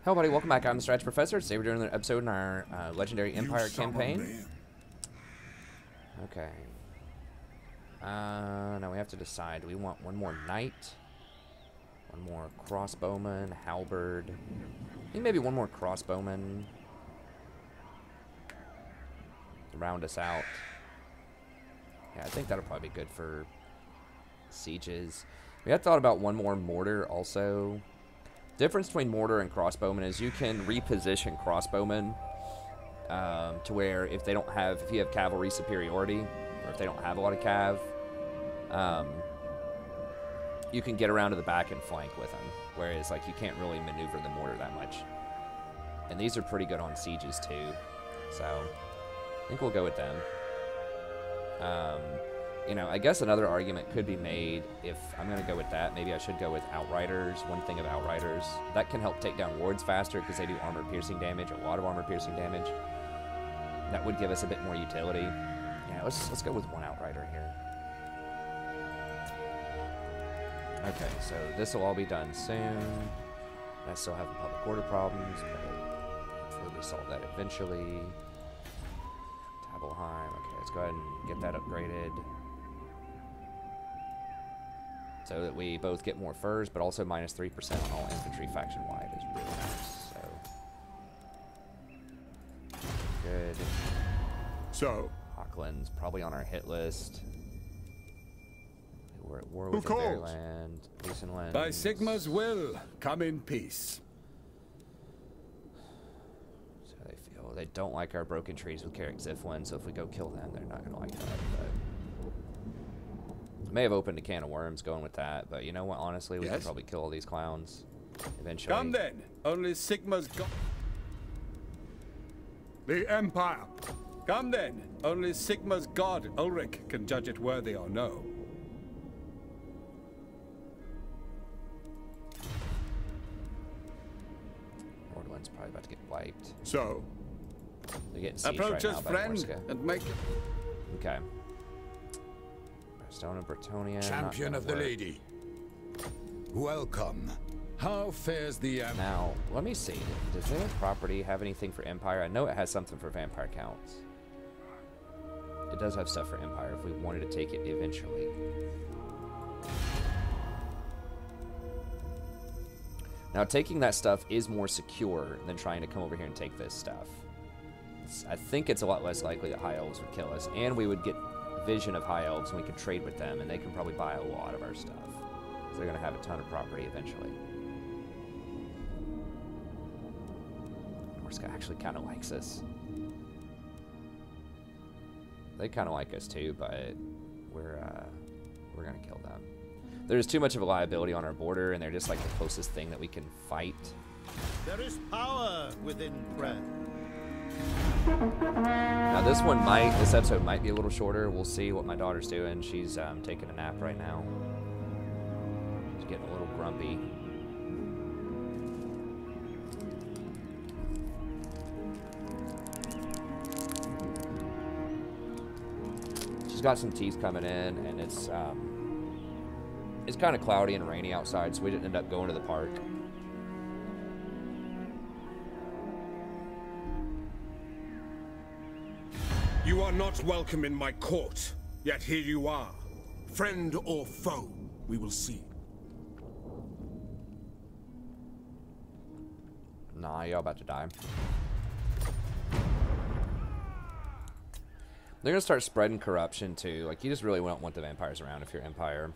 Hello, buddy. Welcome back. I'm the Stretch Professor. Today we're doing an episode in our Legendary Empire campaign. Okay. Now we have to decide. Do we want one more knight? One more crossbowman, halberd. I think maybe one more crossbowman. To round us out. Yeah, I think that'll probably be good for sieges. We had thought about one more mortar also. Difference between mortar and crossbowmen is you can reposition crossbowmen to where if they don't have, if you have cavalry superiority, or if they don't have a lot of cav, you can get around to the back and flank with them. Whereas like you can't really maneuver the mortar that much. And these are pretty good on sieges too, so I think we'll go with them. You know, I guess another argument could be made if I'm going to go with that. Maybe I should go with Outriders. One thing of Outriders. That can help take down wards faster because they do armor-piercing damage, a lot of armor-piercing damage. That would give us a bit more utility. Yeah, let's go with one Outrider here. Okay, so this will all be done soon. I still have public order problems, but hopefully we solve that eventually. Tabelheim. Okay, let's go ahead and get that upgraded. So that we both get more furs, but also minus 3% on all infantry faction-wide is really nice. So good. So Hochland's probably on our hit list. We're at war with Fairyland, Leesenland. by Sigma's will, come in peace. So they feel they don't like our broken trees with Carrick Ziflin, so if we go kill them, they're not gonna like that. But may have opened a can of worms going with that, but you know what? Honestly, we can probably kill all these clowns eventually. Come then, only Sigma's God. The Empire. Come then, only Sigma's God Ulrich can judge it worthy or no. Nordland's probably about to get wiped. So, They're getting sieged approach right us, now by friend, Morska. and make it. Okay. Stone of Bretonia. Champion of the lady. Welcome. How fares the Now, let me see. Does their property have anything for Empire? I know it has something for vampire counts. It does have stuff for Empire if we wanted to take it eventually. Now, taking that stuff is more secure than trying to come over here and take this stuff. I think it's a lot less likely that High Elves would kill us, and we would get vision of High Elves and we could trade with them, and they can probably buy a lot of our stuff. So they're going to have a ton of property eventually. Morska actually kind of likes us. They kind of like us too, but we're going to kill them. There's too much of a liability on our border, and they're just like the closest thing that we can fight. There is power within prayer. Now this episode might be a little shorter. We'll see what my daughter's doing. She's taking a nap right now. She's getting a little grumpy. She's got some teeth coming in, and it's kind of cloudy and rainy outside, so we didn't end up going to the park. You are not welcome in my court, yet here you are. Friend or foe, we will see. Nah, y'all about to die. They're gonna start spreading corruption too. Like, you just really don't want the vampires around if you're Empire.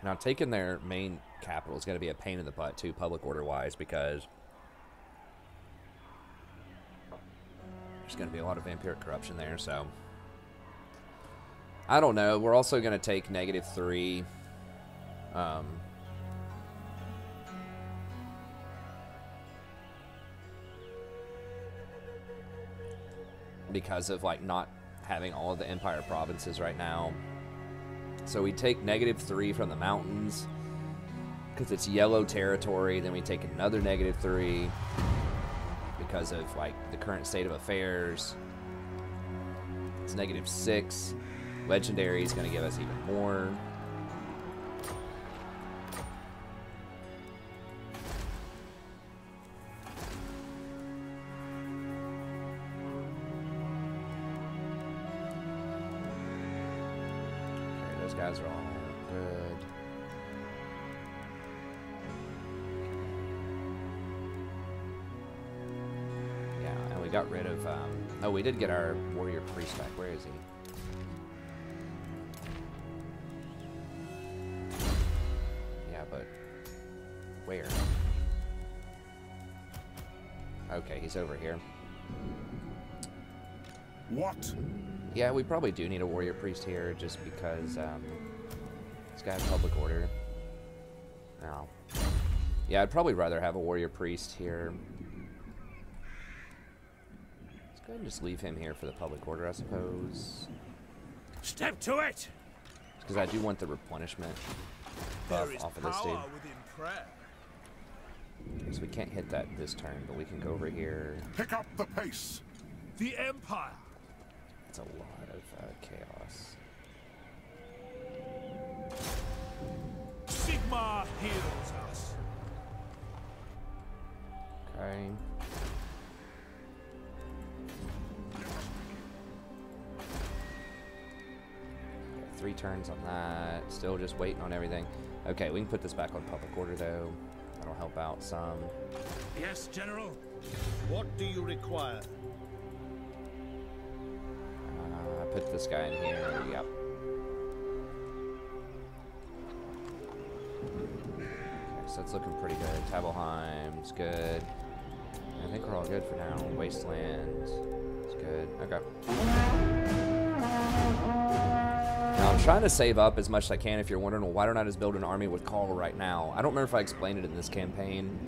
Now, taking their main capital is going to be a pain in the butt, too, public order-wise, because there's going to be a lot of vampiric corruption there, so I don't know. We're also going to take -3. Because of, like, not having all of the Empire provinces right now. So we take -3 from the mountains because it's yellow territory. Then we take another -3 because of like the current state of affairs. It's -6. Legendary is going to give us even more. Okay, those guys are all good. Yeah, and we got rid of, oh, we did get our warrior priest back. Where is he? But where? Okay, he's over here. What? Yeah, we probably do need a warrior priest here just because this guy has public order. No. Yeah, I'd probably rather have a warrior priest here. Let's go ahead and just leave him here for the public order, I suppose. Step to it! Because I do want the replenishment buff off of this dude. Okay, so we can't hit that this turn, but we can go over here. Pick up the pace. The Empire. It's a lot of chaos. Sigma heals us. Okay. 3 turns on that. Still just waiting on everything. Okay, we can put this back on public order though. That'll help out some. Yes, General. What do you require? Put this guy in here. Yep. Okay, so that's looking pretty good. Tabelheim's good. I think we're all good for now. Wasteland is good. Okay. Now, I'm trying to save up as much as I can. If you're wondering, well, why don't I just build an army with Carl right now? I don't remember if I explained it in this campaign.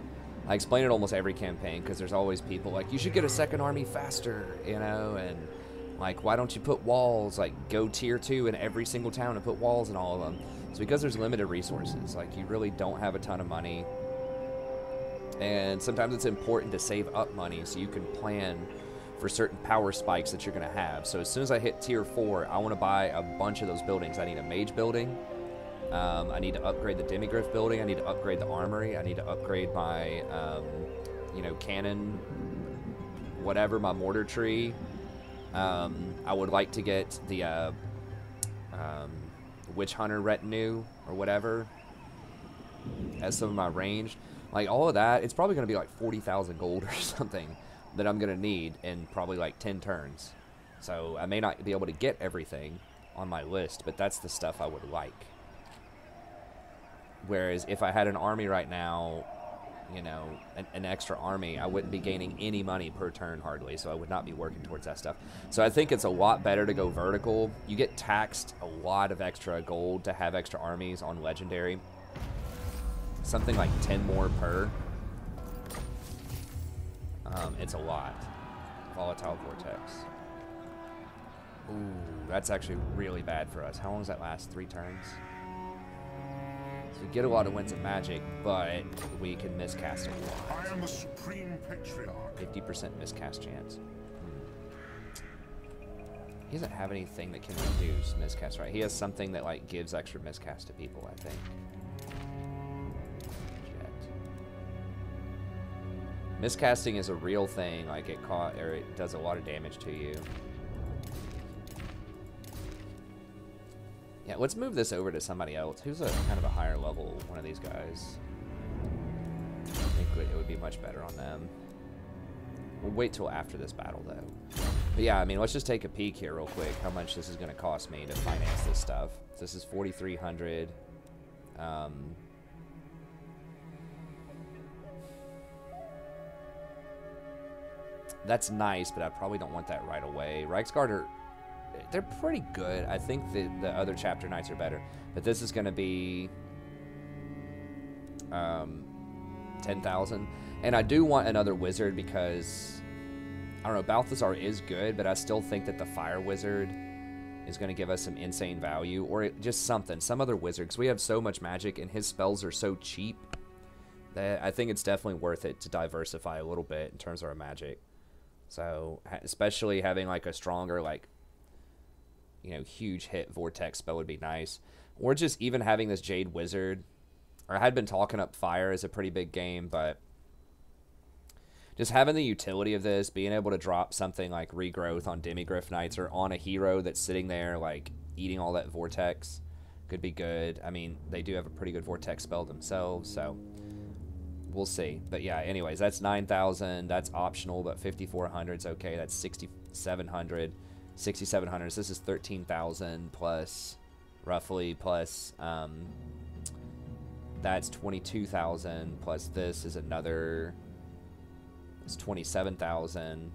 I explain it almost every campaign because there's always people like, you should get a second army faster, you know, and like, why don't you put walls, like go tier 2 in every single town and put walls in all of them? It's because there's limited resources. Like, you really don't have a ton of money. And sometimes it's important to save up money so you can plan for certain power spikes that you're going to have. So as soon as I hit tier 4, I want to buy a bunch of those buildings. I need a mage building. I need to upgrade the demigryph building. I need to upgrade the armory. I need to upgrade my, you know, cannon, whatever, my mortar tree. I would like to get the witch hunter retinue or whatever as some of my ranged. Like, all of that, it's probably going to be like 40,000 gold or something that I'm going to need in probably like 10 turns. So I may not be able to get everything on my list, but that's the stuff I would like. Whereas if I had an army right now, you know, an extra army, I wouldn't be gaining any money per turn hardly, so I would not be working towards that stuff. So I think it's a lot better to go vertical. You get taxed a lot of extra gold to have extra armies on Legendary. Something like 10 more per. It's a lot. Volatile Vortex. Ooh, that's actually really bad for us. How long does that last? 3 turns? So we get a lot of wins of magic, but we can miscast a lot. I am the Supreme Patriarch. 50% miscast chance. He doesn't have anything that can reduce miscast, right? He has something that like gives extra miscast to people, I think. Miscasting is a real thing, like it does a lot of damage to you. Yeah, let's move this over to somebody else. Who's a kind of a higher level one of these guys? I think it would be much better on them. We'll wait till after this battle, though. But yeah, I mean, let's just take a peek here real quick, how much this is going to cost me to finance this stuff. So this is 4,300. That's nice, but I probably don't want that right away. Reichsguard they're pretty good. I think the other chapter knights are better. But this is going to be 10,000. And I do want another wizard because, I don't know, Balthasar is good, but I still think that the fire wizard is going to give us some insane value. Or just something, some other wizard. Because we have so much magic and his spells are so cheap that I think it's definitely worth it to diversify a little bit in terms of our magic. So, especially having like a stronger, like, you know, huge hit vortex spell would be nice. Or just even having this Jade Wizard. Or I had been talking up Fire as a pretty big game, but just having the utility of this, being able to drop something like Regrowth on Demigryph Knights or on a hero that's sitting there, like, eating all that vortex could be good. I mean, they do have a pretty good vortex spell themselves, so we'll see. But yeah, anyways, that's 9,000. That's optional, but 5,400 is okay. That's 6,700. 6,700. So this is 13,000 plus, roughly, plus, that's 22,000, plus this is another, it's 27,000.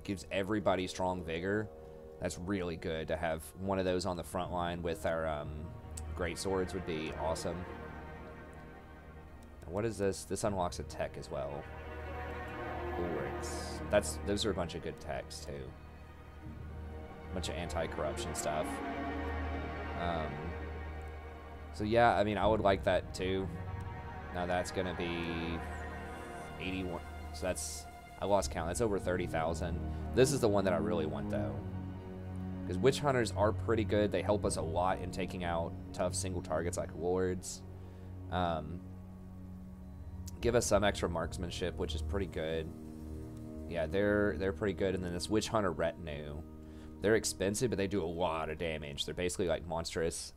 Gives everybody strong vigor. That's really good to have one of those on the front line with our great swords would be awesome. And what is this? This unlocks a tech as well. Those are a bunch of good techs too. A bunch of anti-corruption stuff. So yeah, I mean, I would like that too. Now that's gonna be 81. So that's, I lost count. That's over 30,000. This is the one that I really want though, because Witch Hunters are pretty good. They help us a lot in taking out tough single targets like Lords. Give us some extra marksmanship, which is pretty good. Yeah, they're pretty good. And then this Witch Hunter Retinue, they're expensive, but they do a lot of damage. They're basically like monstrous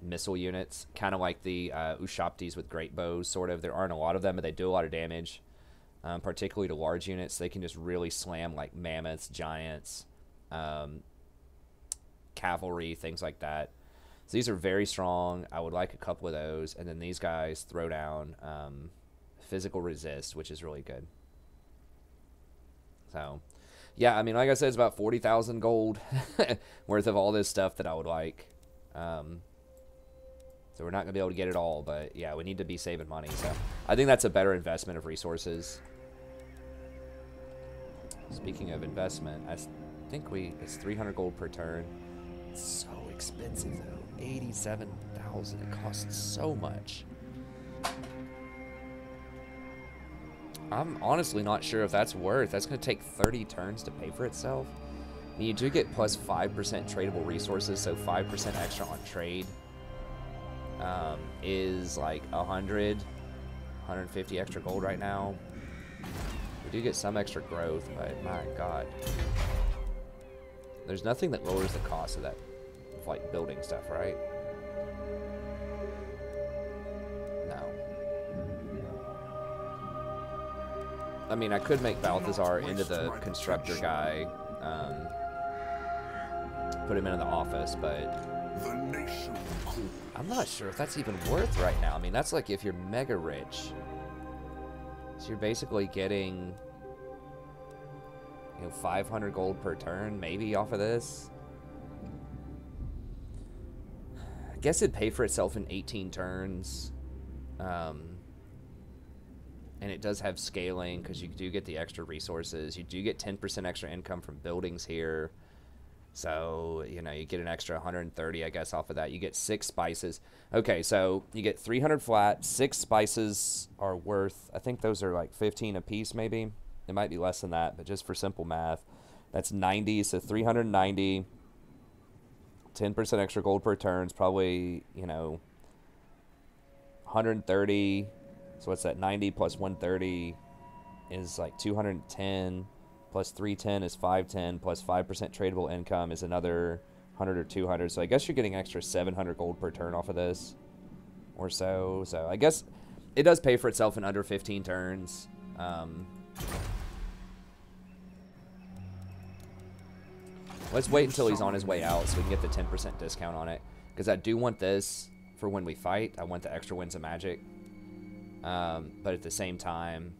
missile units, kind of like the Ushaptis with great bows, sort of. There aren't a lot of them, but they do a lot of damage, particularly to large units. They can just really slam like mammoths, giants, cavalry, things like that. So these are very strong. I would like a couple of those. And then these guys throw down physical resist, which is really good. So, yeah, I mean, like I said, it's about 40,000 gold worth of all this stuff that I would like. So we're not going to be able to get it all, but yeah, we need to be saving money. So I think that's a better investment of resources. Speaking of investment, I think it's 300 gold per turn. It's so expensive though. 87,000. It costs so much. I'm honestly not sure if that's worth. That's going to take 30 turns to pay for itself. And you do get plus 5% tradable resources, so 5% extra on trade is like 150 extra gold right now. We do get some extra growth, but my god. There's nothing that lowers the cost of that, like building stuff, right? No. I mean, I could make Balthasar into the constructor guy, put him into the office, but I'm not sure if that's even worth right now. I mean, that's like if you're mega rich. So you're basically getting, 500 gold per turn, maybe, off of this. I guess it'd pay for itself in 18 turns. And it does have scaling because you do get the extra resources. You do get 10% extra income from buildings here. So, you get an extra 130, I guess, off of that. You get 6 spices. Okay, so you get 300 flat. 6 spices are worth, I think those are like 15 a piece, maybe. It might be less than that, but just for simple math, that's 90. So 390, 10% extra gold per turn is probably, 130. So what's that? 90 plus 130 is like 210. Plus 310 is 510. Plus 5% tradable income is another 100 or 200. So I guess you're getting extra 700 gold per turn off of this, or so. So I guess it does pay for itself in under 15 turns. Let's wait until he's on his way out so we can get the 10% discount on it. Because I do want this for when we fight. I want the extra winds of magic. But at the same time,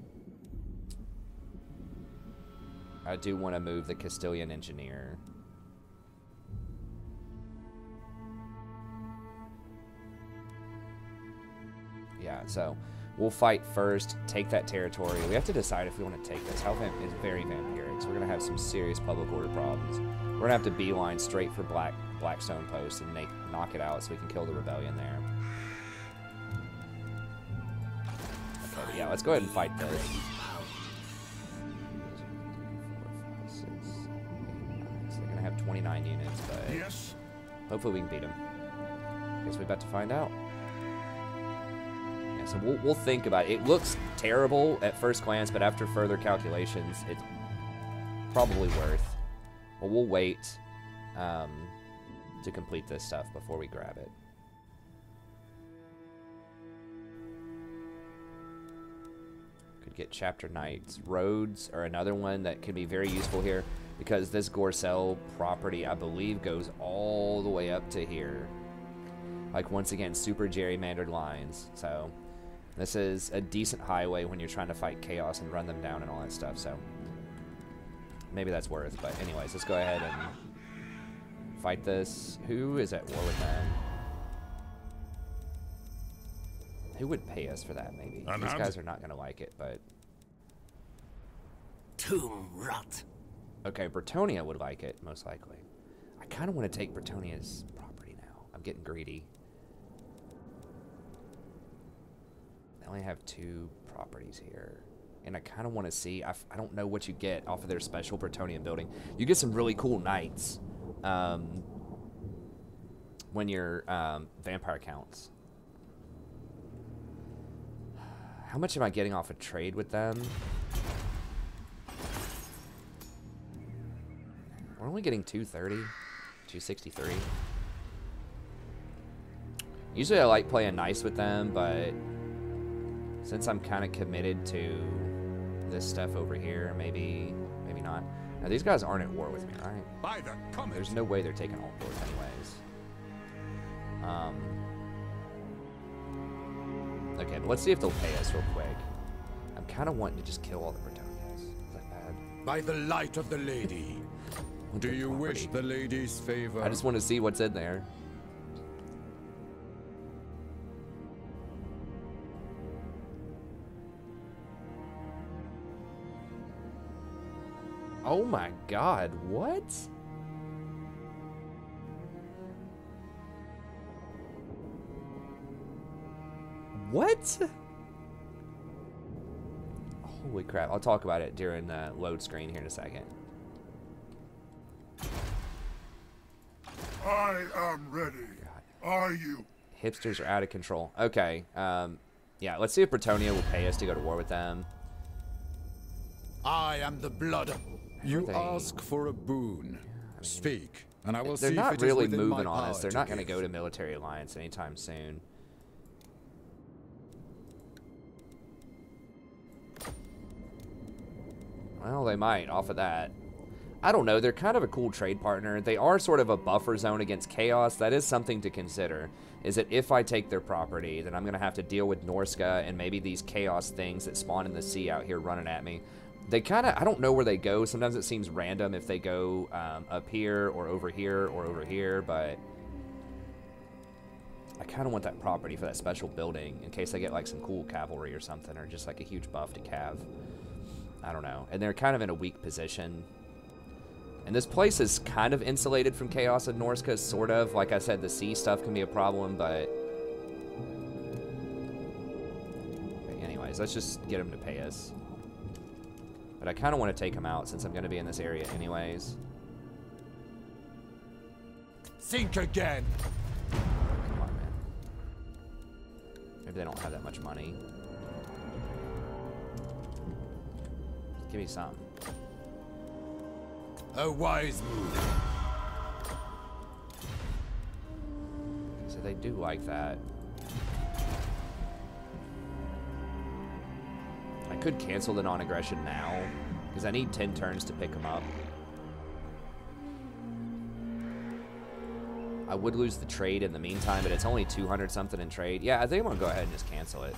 I do want to move the Castilian Engineer. Yeah, so we'll fight first, take that territory. We have to decide if we want to take this. It's very vampiric, so we're going to have some serious public order problems. We're going to have to beeline straight for Blackstone Post and knock it out so we can kill the rebellion there. Yeah, let's go ahead and fight this. 29 units, but Yes. hopefully we can beat them. Guess we're about to find out. Yeah, so we'll think about it. It looks terrible at first glance, but after further calculations, it's probably worth. But we'll wait to complete this stuff before we grab it. Could get chapter knights. Roads are another one that could be very useful here, because this Gorcel property, I believe, goes all the way up to here. Like, once again, super gerrymandered lines. So, this is a decent highway when you're trying to fight chaos and run them down and all that stuff. So, maybe that's worth. But anyways, let's go ahead and fight this. Who is at war with them? Who would pay us for that, maybe? These guys are not going to like it, but... Tomb rot. Okay, Bretonia would like it, most likely. I kind of want to take Bretonia's property now. I'm getting greedy. They only have 2 properties here. And I kind of want to see... I don't know what you get off of their special Bretonian building. You get some really cool knights when your vampire counts. How much am I getting off a trade with them? We're only getting 230, 263. Usually I like playing nice with them, but since I'm kind of committed to this stuff over here, maybe not. Now these guys aren't at war with me, right? By the comet. There's no way they're taking all fours anyways. Okay, but let's see if they'll pay us real quick. I'm kind of wanting to just kill all the Bretonians. Is that bad? By the light of the lady. Do you wish the lady's favor? I just want to see what's in there. Oh my god, what? What? Holy crap. I'll talk about it during the load screen here in a second. I am ready. God. Are you? Hipsters are out of control. Okay. Yeah, let's see if Bretonia will pay us to go to war with them. I am the blood. You ask for a boon. Speak, and I will see if it is They're not really within my moving on power us. They're to not going to give. go to military alliance anytime soon. Well, they might off of that. I don't know. They're kind of a cool trade partner. They are sort of a buffer zone against chaos. That is something to consider. Is that if I take their property, then I'm going to have to deal with Norska and maybe these chaos things that spawn in the sea out here running at me. They kind of, I don't know where they go. Sometimes it seems random if they go up here or over here or over here, but I kind of want that property for that special building in case I get like some cool cavalry or something, or just like a huge buff to cav. I don't know. And they're kind of in a weak position. And this place is kind of insulated from chaos in Norska, sort of. Like I said, the sea stuff can be a problem, but... Okay, anyways, let's just get them to pay us. But I kind of want to take them out since I'm going to be in this area anyways. Think again. Come on, man. Maybe they don't have that much money. Give me some. A wise move. So they do like that. I could cancel the non-aggression now, because I need 10 turns to pick them up. I would lose the trade in the meantime, but it's only 200 something in trade. Yeah, I think I'm going to go ahead and just cancel it.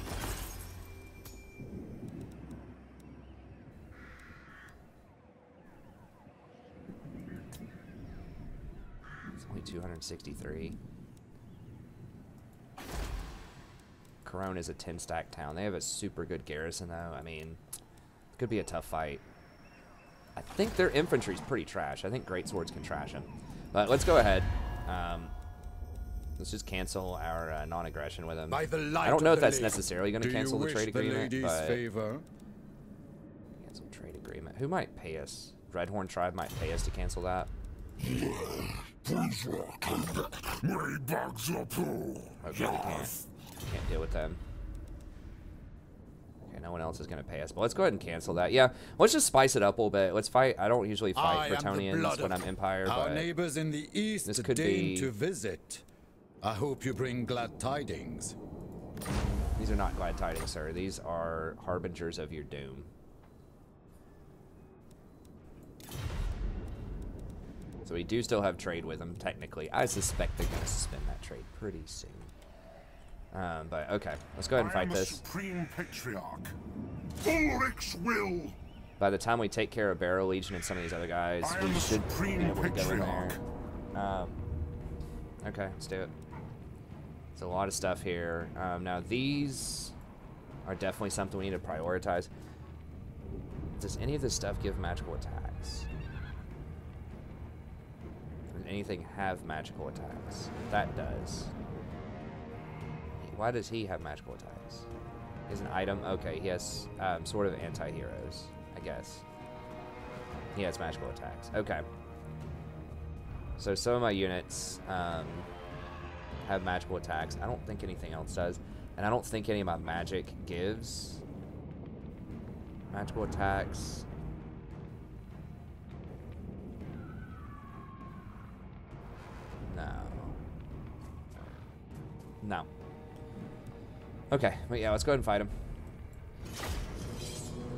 It's only 263. Corona is a 10-stack town. They have a super good garrison, though. I mean, it could be a tough fight. I think their infantry's pretty trash. I think great swords can trash them. But let's go ahead. Let's just cancel our non-aggression with him. By the light I don't know of if the that's lake, necessarily going to do cancel you the trade wish agreement, lady's but favor? cancel trade agreement. Who might pay us? Redhorn Tribe might pay us to cancel that. Okay, we can't deal with them. Okay, no one else is going to pay us, but let's go ahead and cancel that. Yeah, let's just spice it up a little bit. Let's fight. I don't usually fight Bretonnians when I'm Empire, our but neighbors in the east this could deign be... to visit. I hope you bring glad tidings. These are not glad tidings, sir. These are harbingers of your doom. So we do still have trade with them, technically. I suspect they're going to suspend that trade pretty soon. But okay, let's go ahead and fight this. Supreme Patriarch. Ulrich's will. By the time we take care of Barrow Legion and some of these other guys, we should be able to go in there. Okay, let's do it. It's a lot of stuff here. Now these are definitely something we need to prioritize. Does any of this stuff give magical attacks? Does anything have magical attacks? That does. Why does he have magical attacks? He has an item. Okay, he has sort of anti-heroes, I guess. He has magical attacks. Okay. So some of my units have magical attacks. I don't think anything else does. And I don't think any of my magic gives magical attacks. No. No. Okay, but yeah, let's go ahead and fight him.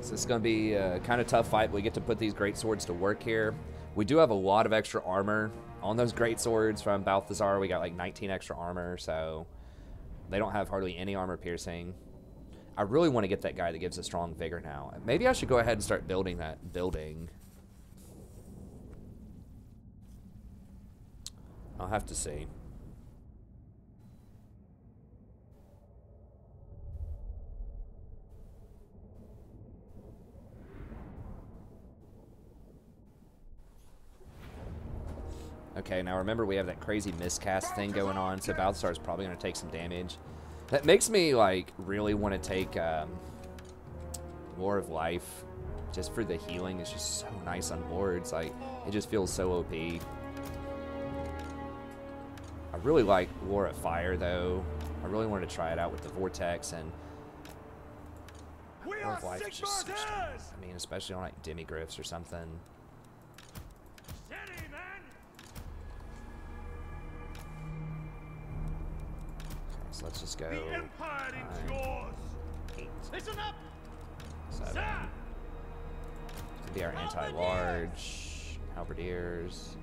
So this is going to be a kind of tough fight. We get to put these great swords to work here. We do have a lot of extra armor on those great swords from Balthasar. We got like 19 extra armor, so they don't have hardly any armor piercing. I really want to get that guy that gives a strong vigor now. Maybe I should go ahead and start building that building. I'll have to see. Okay, now remember we have that crazy miscast thing going on, so Balthasar is probably going to take some damage. That makes me, like, really want to take War of Life just for the healing. It's just so nice on boards. Like, it just feels so OP. I really like War of Fire, though. I really wanted to try it out with the Vortex, and War of Life is just so strong. I mean, especially on, like, Demigryphs or something. So let's just go. The Empire is yours. 8. Listen up. 7. This could be our anti-large halberdiers.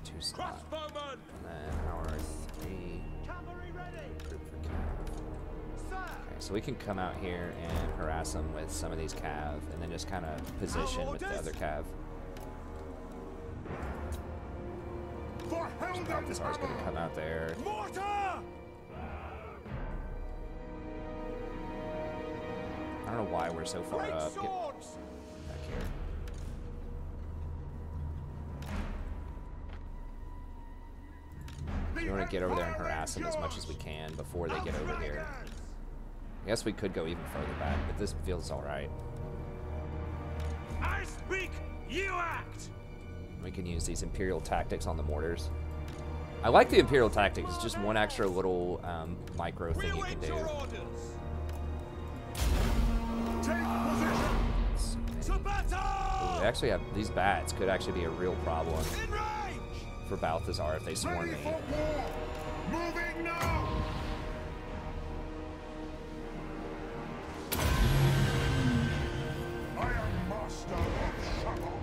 2 slots. And then our 3. Cavalry ready. Group for cav. Okay, so we can come out here and harass them with some of these cav, and then just kind of position with the other cav. Balthasar's going to come out there. Mortar! I don't know why we're so far up. Get back here. We want to get over there and harass them as much as we can before they get over here. I guess we could go even further back, but this feels alright. I speak, you act! We can use these Imperial tactics on the mortars. I like the Imperial tactics. It's just one extra little micro thing you can do. Ooh, they actually have these bats. Could actually be a real problem for Balthasar if they swarm me. Moving now. I am master of Shadow.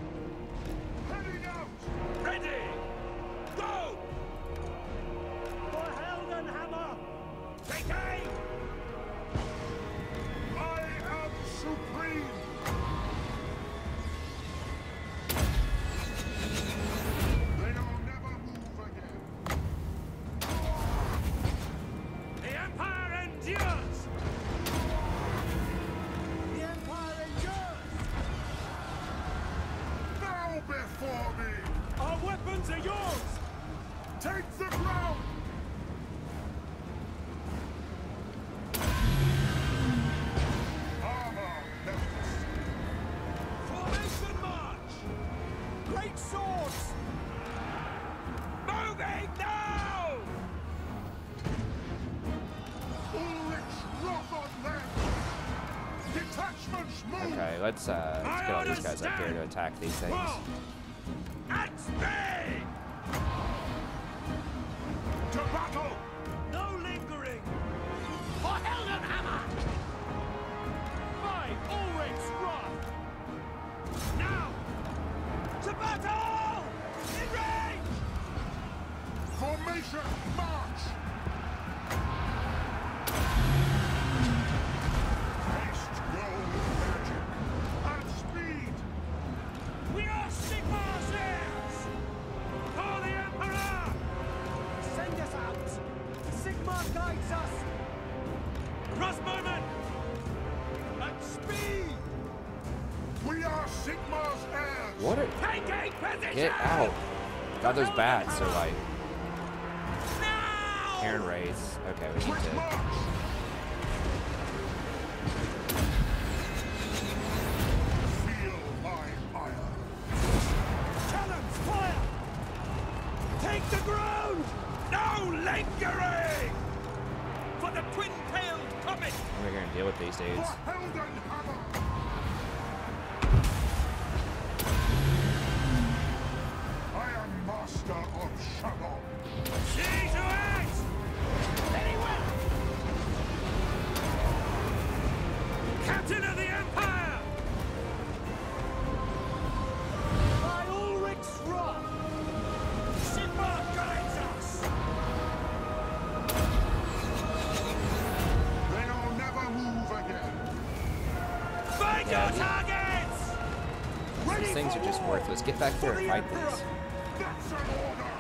Heading out. Ready! Go! For Heldenhammer! Take aim! I am supreme. They'll never move again. The Empire endures! The Empire endures! Bow before me. Our weapons are yours! Take the ground! Armor melts. Formation march! Great swords! Moving now! Ulrich's wrath on them! Detachments move! Okay, let's get all these guys up here to attack these things. At speed! To battle! No lingering! For Heldenhammer! By Ulrich's wrath! Now! To battle! In range! Formation march! Haste gold magic and speed! We are Sigmar's heirs! For the Emperor! Send us out! Sigmar guides us! Crossbowmen! At speed! We are Sigmar's heirs! What are... Taking position! Get out. God, those bats are like... Now! Cairn rays. Okay, we need Quick to... march! Feel my ire! Cannons, fire! Take the ground! No lingering! For the twin-tailed puppet! We're gonna deal with these dudes. For Heldenhammer! I am master of Shalom! See to it! Very well! Captain of the Empire! By Ulrich's wrath! Sigmar guides us! They'll never move again! Find your targets! Ready These things for are just war! worthless. Get back there For and the fight Emperor! these. That's an order!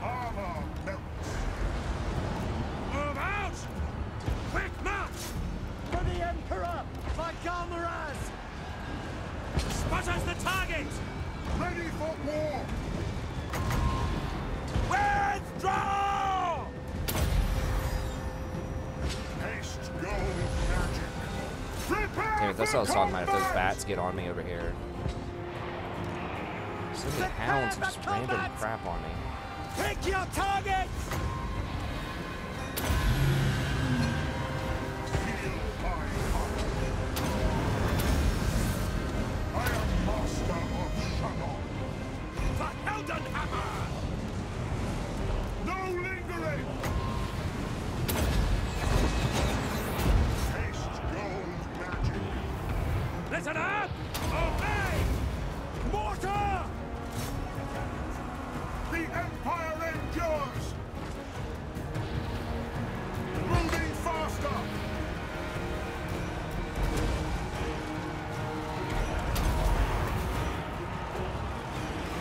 Armor melts! Move out! Quick march! For the Emperor! By Galmaraz! Spot us the target! Ready for war! Withdraw! Haste gold magic! Prepare Damn it, that's what I was talking about. If those bats get on me over here. So many hounds just random crap on me. Pick your targets! Feel my heart! I am master of Shalom! For Heldenhammer! No lingering! Haste gold magic! Listen up! Obey! Mortar! The Empire endures! Moving faster!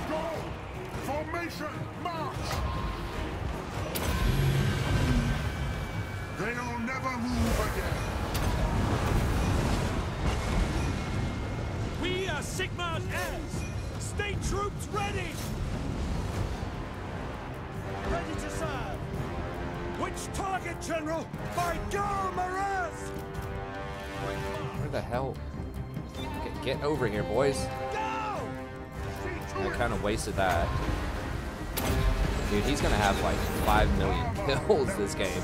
Go! Formation, march! They'll never move again! We are Sigmar's heirs! State troops ready! Ready to serve! Which target, General? By Galmaraz! Where the hell? Get over here, boys. Go! I kind of wasted that. Dude, he's gonna have like 5 million kills this game.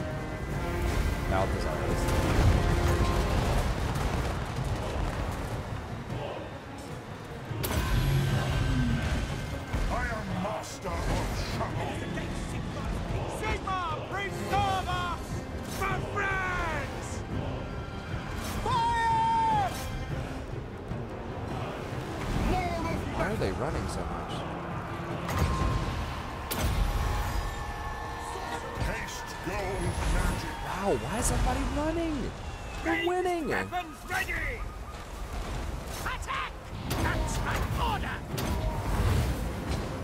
Balthasar is. I am master of Shalom! Sigmar, preserve us! For France! Fire! Lord of Why are they running so much? Haste gold magic! Wow, why is everybody running? We're winning! Weapons ready! Attack! That's an order!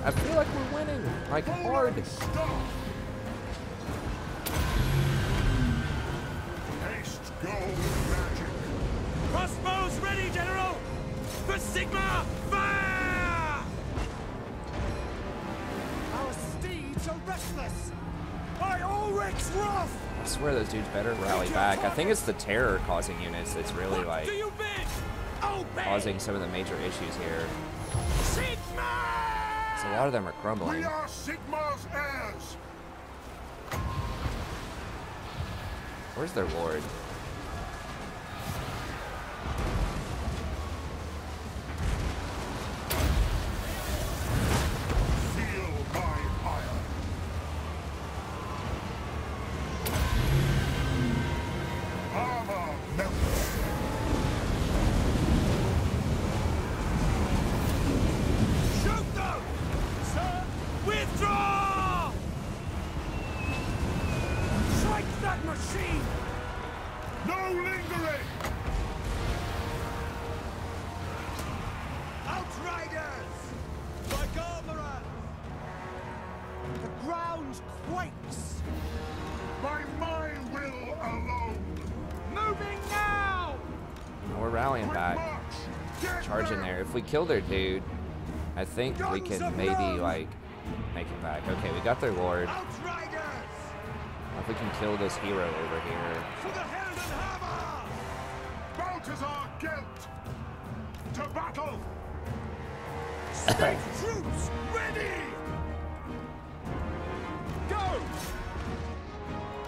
I feel like we're winning. Like, hard. Stop! Haste gold magic! Crossbows ready, General! For Sigmar, fire! useless! By Ulrich's wrath! I swear those dudes better rally back. I think it's the terror causing units that's really What like do you bid? Obey! causing some of the major issues here. Sigma! So a lot of them are crumbling. We are Sigmar's heirs. Where's their lord? Feel my fire. Armor melts. Shoot them! Sir, withdraw! Strike that machine! No lingering. Outriders! Like armorers! The ground quakes! By my will alone. Moving now! We're rallying Quick back. march. Get Charging there. If we kill their dude, I think we Guns can of maybe Rome! like make it back. Okay, we got their lord. Outriders! If we can kill this hero over here. To the Helden Hammer! Balthasar Gelt. To battle. State troops ready! Go!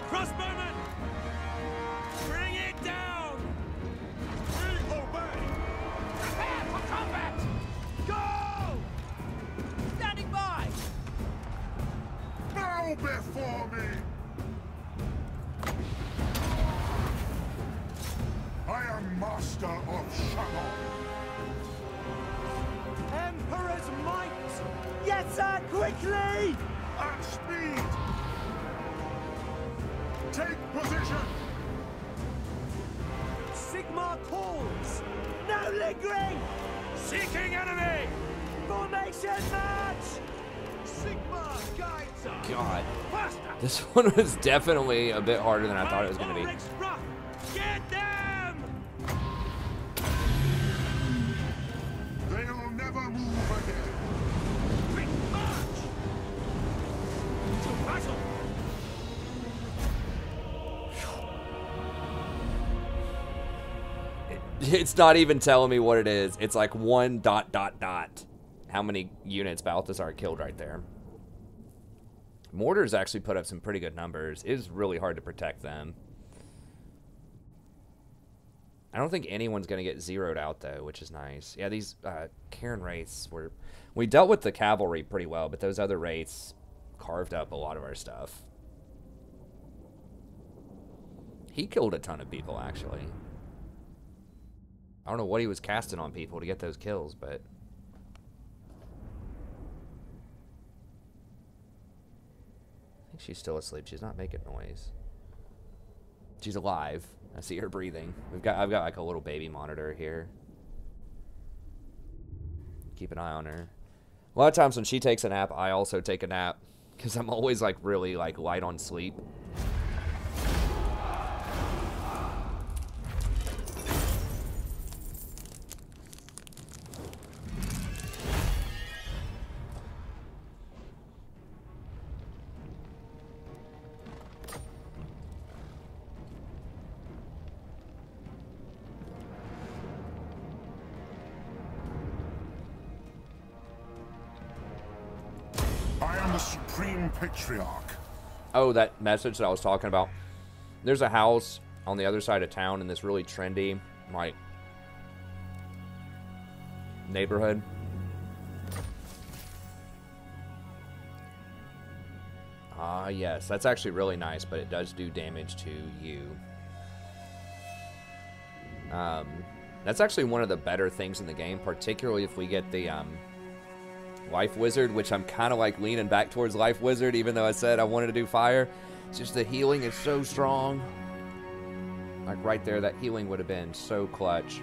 Crossbowmen! Bring it down! We obey! Prepare for combat! Go! Standing by! Bow before me. I am master of Shamon. Emperor's might! Yes, sir, quickly! At speed. Take position. Sigmar calls! No lingering! Seeking enemy! Formation match! Sigmar guides us! God. Faster! This one was definitely a bit harder than I thought it was going to be. Ulrich's wrath! Get them! They'll never move again. Quick march! To battle! It's not even telling me what it is. It's like 1 ... How many units Balthasar killed right there. Mortars actually put up some pretty good numbers. It is really hard to protect them. I don't think anyone's going to get zeroed out, though, which is nice. Yeah, these Cairn wraiths were... We dealt with the cavalry pretty well, but those other wraiths carved up a lot of our stuff. He killed a ton of people, actually. I don't know what he was casting on people to get those kills, but... I think she's still asleep. She's not making noise. She's alive. I see her breathing. I've got like a little baby monitor here. Keep an eye on her. A lot of times when she takes a nap, I also take a nap because I'm always like really like light on sleep. I am the Supreme Patriarch. Oh, that message that I was talking about. There's a house on the other side of town in this really trendy, like, neighborhood. Ah, yes. That's actually really nice, but it does do damage to you. That's actually one of the better things in the game, particularly if we get the, Life Wizard, which I'm kind of like leaning back towards Life Wizard, even though I said I wanted to do fire. It's just the healing is so strong. Like right there, that healing would have been so clutch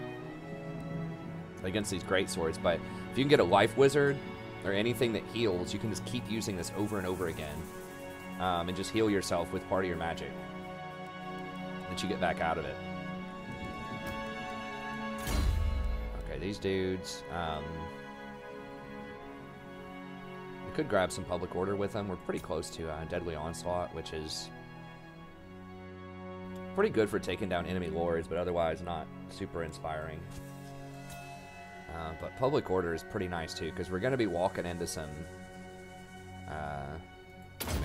against these great swords. But if you can get a Life Wizard or anything that heals, you can just keep using this over and over again. And just heal yourself with part of your magic that you get back out of it. Okay, these dudes. could grab some public order with them. We're pretty close to Deadly Onslaught, which is pretty good for taking down enemy lords, but otherwise not super inspiring. But public order is pretty nice too, because we're going to be walking into some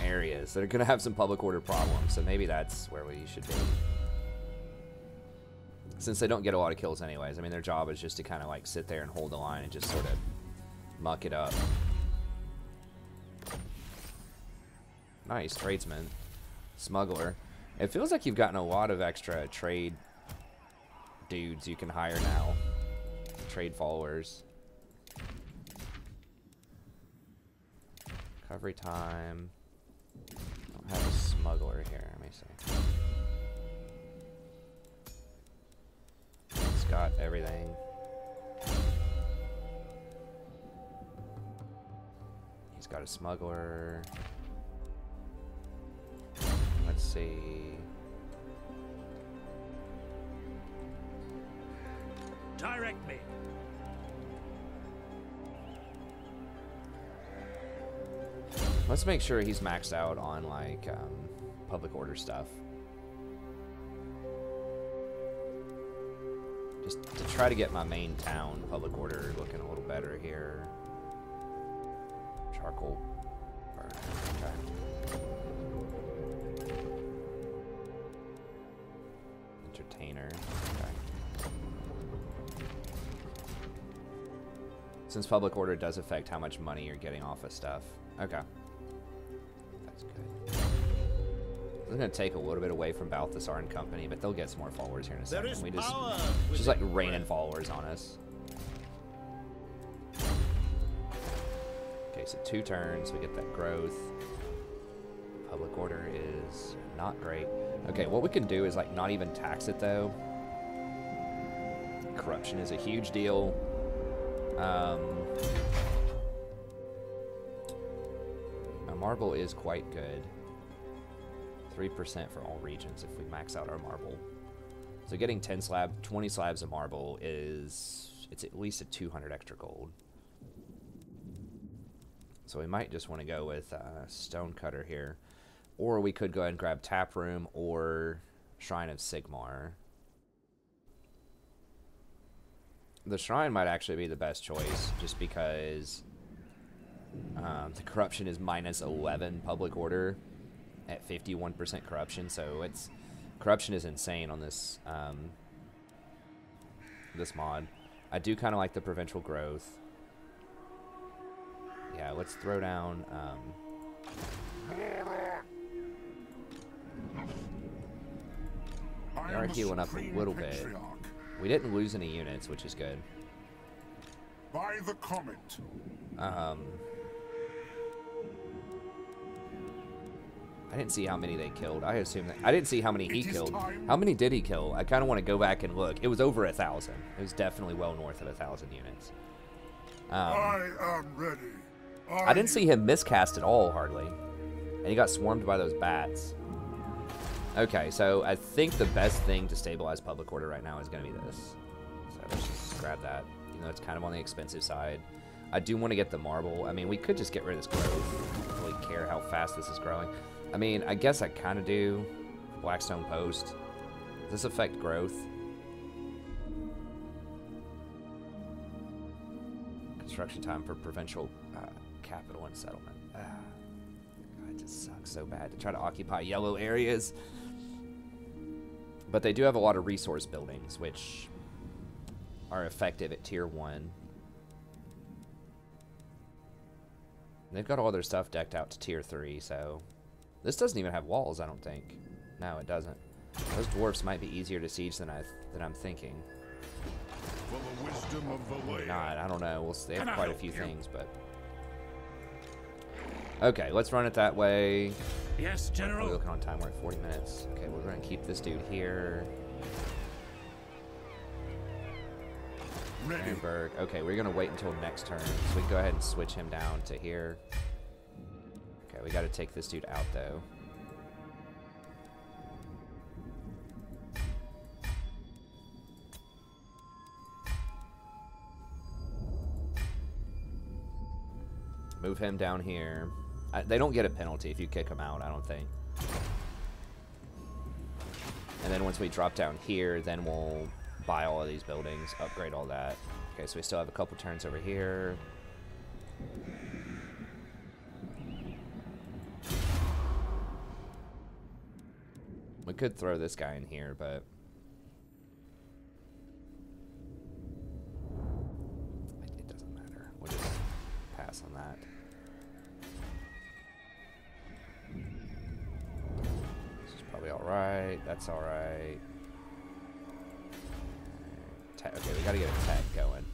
areas that are going to have some public order problems, so maybe that's where we should be. Since they don't get a lot of kills anyways. I mean, their job is just to kind of like sit there and hold the line and just sort of muck it up. Nice, tradesman. Smuggler. It feels like you've gotten a lot of extra trade dudes you can hire now. Trade followers. Recovery time. Don't have a smuggler here. Let me see. It's got everything. He's got a smuggler. Let's see. Direct me. Let's make sure he's maxed out on like public order stuff. Just to try to get my main town public order looking a little better here. Charcoal burner. Okay. Entertainer. Okay. Since public order does affect how much money you're getting off of stuff. Okay. That's good. I'm going to take a little bit away from Balthasar and company, but they'll get some more followers here in a second. We just like raining followers on us. Okay, so 2 turns, we get that growth. Public order is not great. Okay, what we can do is like not even tax it though. Corruption is a huge deal. My marble is quite good. 3% for all regions if we max out our marble. So getting 20 slabs of marble it's at least a 200 extra gold. So we might just want to go with Stonecutter here. Or we could go ahead and grab Taproom or Shrine of Sigmar. The Shrine might actually be the best choice, just because the corruption is minus 11 public order at 51% corruption, so corruption is insane on this this mod. I do kind of like the provincial growth. Yeah, let's throw down. We are healing up a little bit. We didn't lose any units, which is good. By the comet. I didn't see how many they killed. I assume that I didn't see how many he killed. How many did he kill? I kind of want to go back and look. It was over 1,000. It was definitely well north of 1,000 units. I am ready. I didn't see him miscast at all, hardly. And he got swarmed by those bats. Okay, so I think the best thing to stabilize public order right now is going to be this. So let's just grab that. You know, it's kind of on the expensive side. I do want to get the marble. I mean, we could just get rid of this growth. I don't really care how fast this is growing. I mean, I guess I kind of do. Blackstone Post. Does this affect growth? Construction time for provincial capital and settlement. God, it just sucks so bad to try to occupy yellow areas. But they do have a lot of resource buildings, which are effective at tier 1. They've got all their stuff decked out to tier 3, so... This doesn't even have walls, I don't think. No, it doesn't. Those dwarfs might be easier to siege than I'm thinking. For the wisdom of the Maybe not, I don't know. They have quite a few things, but... Okay, let's run it that way. Yes, General. We're looking on time, we're at 40 minutes. Okay, we're going to keep this dude here. Nuremberg. Okay, we're going to wait until next turn. So we can go ahead and switch him down to here. Okay, we got to take this dude out, though. Move him down here. They don't get a penalty if you kick him out, I don't think. And then once we drop down here, then we'll buy all of these buildings, upgrade all that. Okay, so we still have a couple turns over here. We could throw this guy in here, but it doesn't matter. We'll just pass on that. This is probably alright. That's alright. Okay, we gotta get a tech going.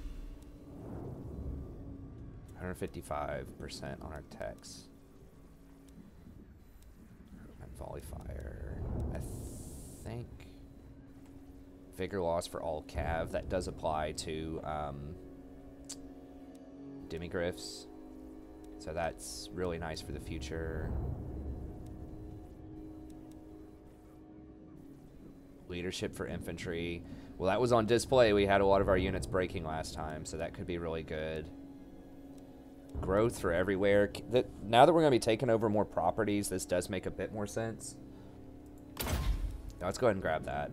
155% on our techs. And volley fire. I think figure loss for all cav. That does apply to demigryphs. So that's really nice for the future. Leadership for infantry. Well, that was on display. We had a lot of our units breaking last time, so that could be really good. Growth for everywhere. Now that we're going to be taking over more properties, this does make a bit more sense. Now let's go ahead and grab that.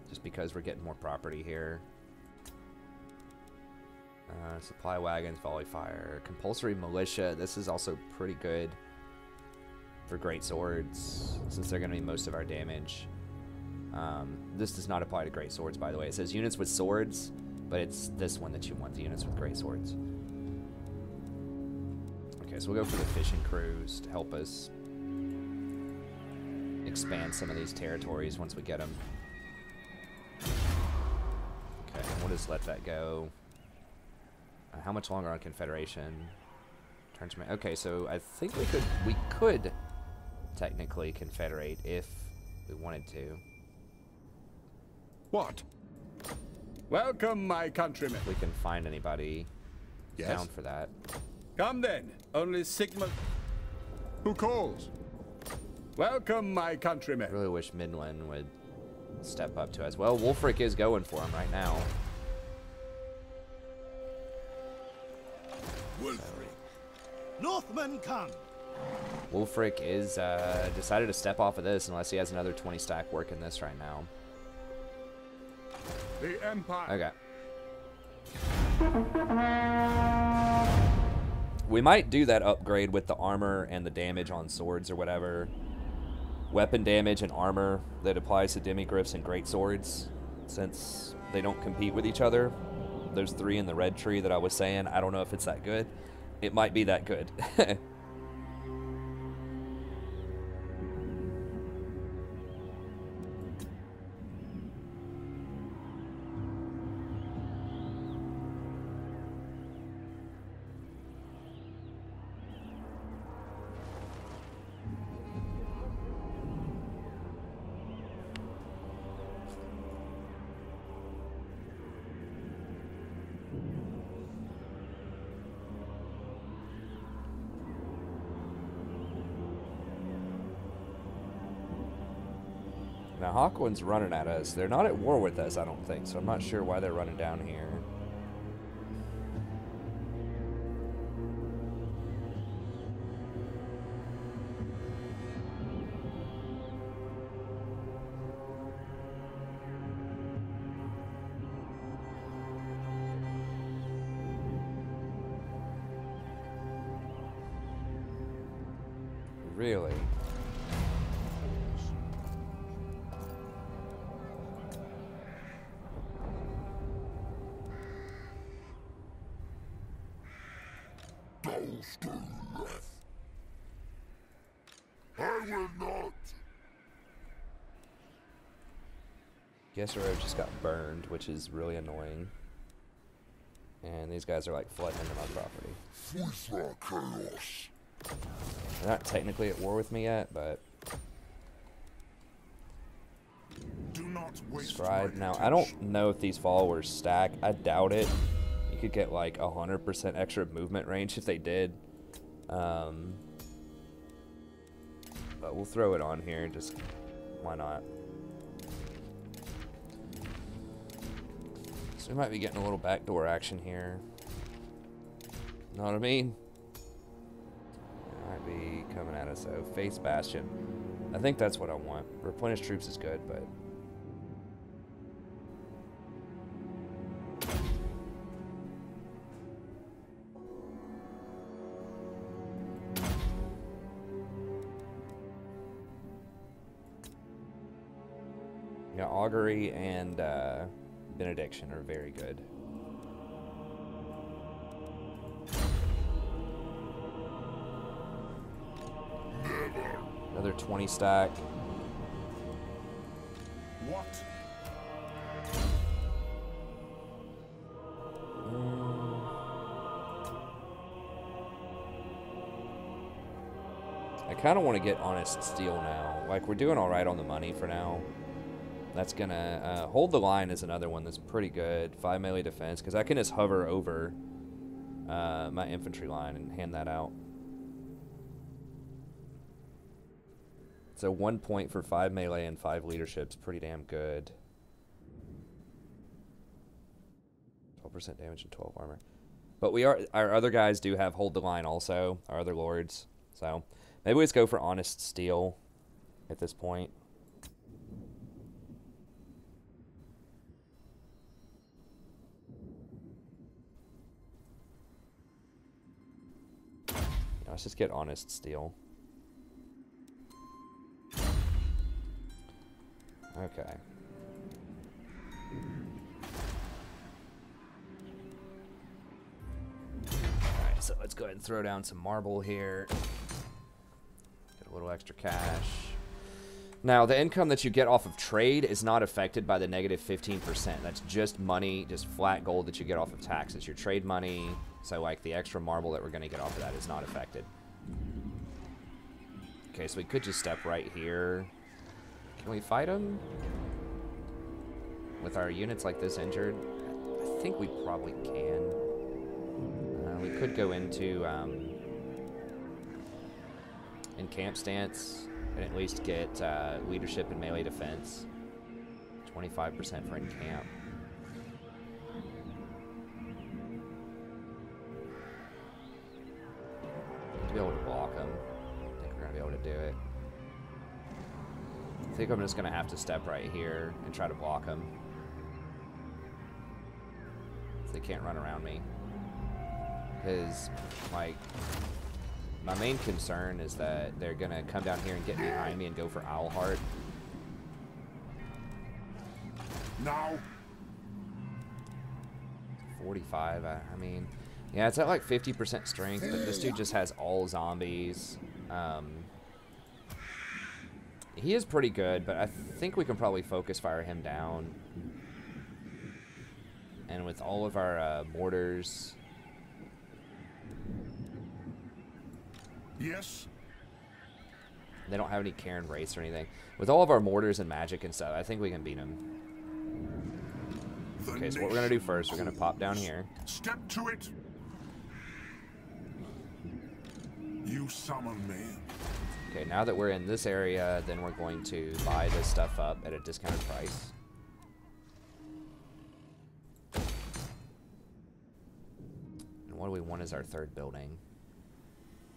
Just because we're getting more property here. Supply wagons, volley fire. Compulsory militia. This is also pretty good for great swords, since they're going to be most of our damage. This does not apply to great swords, by the way. It says units with swords, but it's this one that you want, the units with great swords. Okay, so we'll go for the fishing crews to help us expand some of these territories once we get them. Okay, we'll just let that go. How much longer on Confederation? Turn to my... Okay, so I think we could technically confederate if we wanted to. What? Welcome, my countrymen. If we can find anybody down for that. Come then. Only Sigma... Who calls? Welcome, my countrymen. I really wish Midland would step up to us. Well, Wulfric is going for him right now. Wulfric. Northmen come. Wulfric is decided to step off of this unless he has another 20 stack working this right now. The Empire. Okay. We might do that upgrade with the armor and the damage on swords or whatever. Weapon damage and armor that applies to demigryphs and great swords, since they don't compete with each other. There's 3 in the red tree that I was saying. I don't know if it's that good. It might be that good. Now, Hawkwood's running at us. They're not at war with us, I don't think, so I'm not sure why they're running down here. Really? I will not. Gesserow just got burned, which is really annoying. And these guys are like flooding into my property. Chaos. They're not technically at war with me yet, but... Do not waste Scribe. Now, I don't know if these followers stack. I doubt it. You could get like 100% extra movement range if they did. But we'll throw it on here. Just why not? So we might be getting a little backdoor action here. Know what I mean? going to be coming at us, so face Bastion. I think that's what I want. Replenish troops is good, but... Yeah, Augury and Benediction are very good. Another 20 stack. What? I kind of want to get Honest Steel now. Like, we're doing all right on the money for now. That's gonna hold the line is another one that's pretty good. 5 melee defense, because I can just hover over my infantry line and hand that out. So 1 point for 5 melee and 5 leadership's pretty damn good. 12% damage and 12 armor. But our other guys do have hold the line also, our other lords. So maybe let's go for Honest Steel at this point. Let's just get Honest Steel. Okay. Alright, so let's go ahead and throw down some marble here. Get a little extra cash. Now, the income that you get off of trade is not affected by the negative 15%. That's just money, just flat gold that you get off of taxes. Your trade money, so like the extra marble that we're going to get off of that is not affected. Okay, so we could just step right here. Can we fight him? With our units like this injured? I think we probably can. We could go into in camp stance and at least get leadership and melee defense. 25% for in camp. To be able to block them. I think we're going to be able to do it. I think I'm just going to have to step right here and try to block them. So they can't run around me. Because, like, my main concern is that they're going to come down here and get behind me and go for Owlheart. Now. 45, I mean, yeah, it's at like 50% strength, but this dude just has all zombies. He is pretty good, but I think we can probably focus fire him down. And with all of our mortars... Yes. They don't have any Karen race or anything. With all of our mortars and magic and stuff, I think we can beat him. Okay, so what we're going to do first, we're going to pop down here. Step to it. You summon me. Okay, now that we're in this area, then we're going to buy this stuff up at a discounted price. And what do we want as our third building?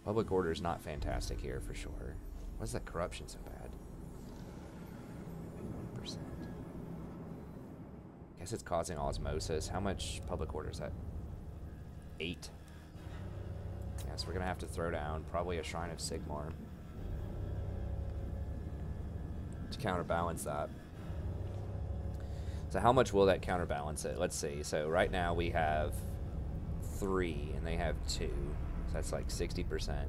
Public order is not fantastic here for sure. Why is that corruption so bad? 1%. I guess it's causing osmosis. How much public order is that? 8. Yeah, so we're going to have to throw down probably a Shrine of Sigmar to counterbalance that. So how much will that counterbalance it? Let's see. So right now we have 3 and they have 2. So that's like 60%.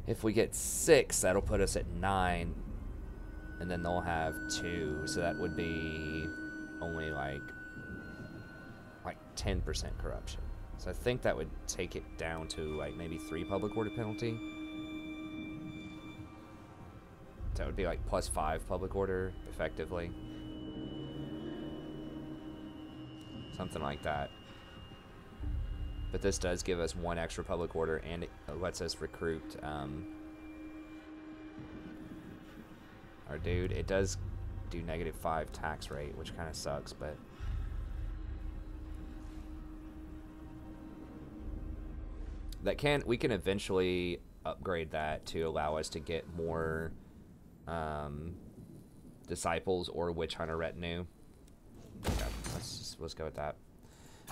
If we get 6, that'll put us at 9. And then they'll have 2. So that would be only like 10% corruption. So I think that would take it down to like maybe 3 public order penalty. That would be like +5 public order, effectively. Something like that. But this does give us 1 extra public order, and it lets us recruit our dude. It does do -5 tax rate, which kind of sucks, but... we can eventually upgrade that to allow us to get more disciples or witch hunter retinue. Okay, let's go with that.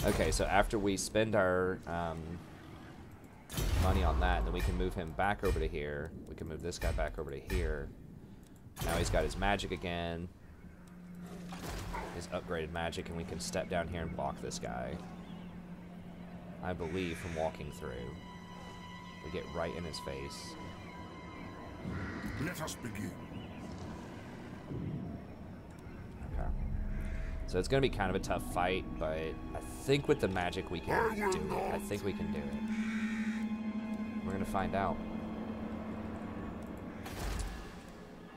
Okay, so after we spend our money on that, then we can move him back over to here. We can move this guy back over to here. Now he's got his magic again. His upgraded magic, and we can step down here and block this guy. I believe from walking through. We get right in his face. Let us begin. Okay. So it's going to be kind of a tough fight, but I think with the magic we can do it. I think we can do it. We're going to find out.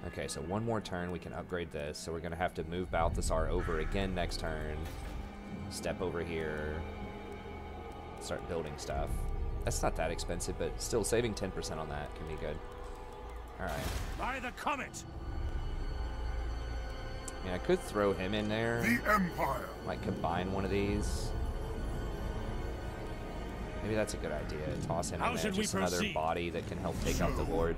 Okay, so one more turn, we can upgrade this. So we're going to have to move Balthasar over again next turn. Step over here. Start building stuff. That's not that expensive, but still saving 10% on that can be good. Alright. By the comet! Yeah, I could throw him in there. The Empire! Like combine one of these. Maybe that's a good idea. Toss him in there. Just another body that can help take out the Lord.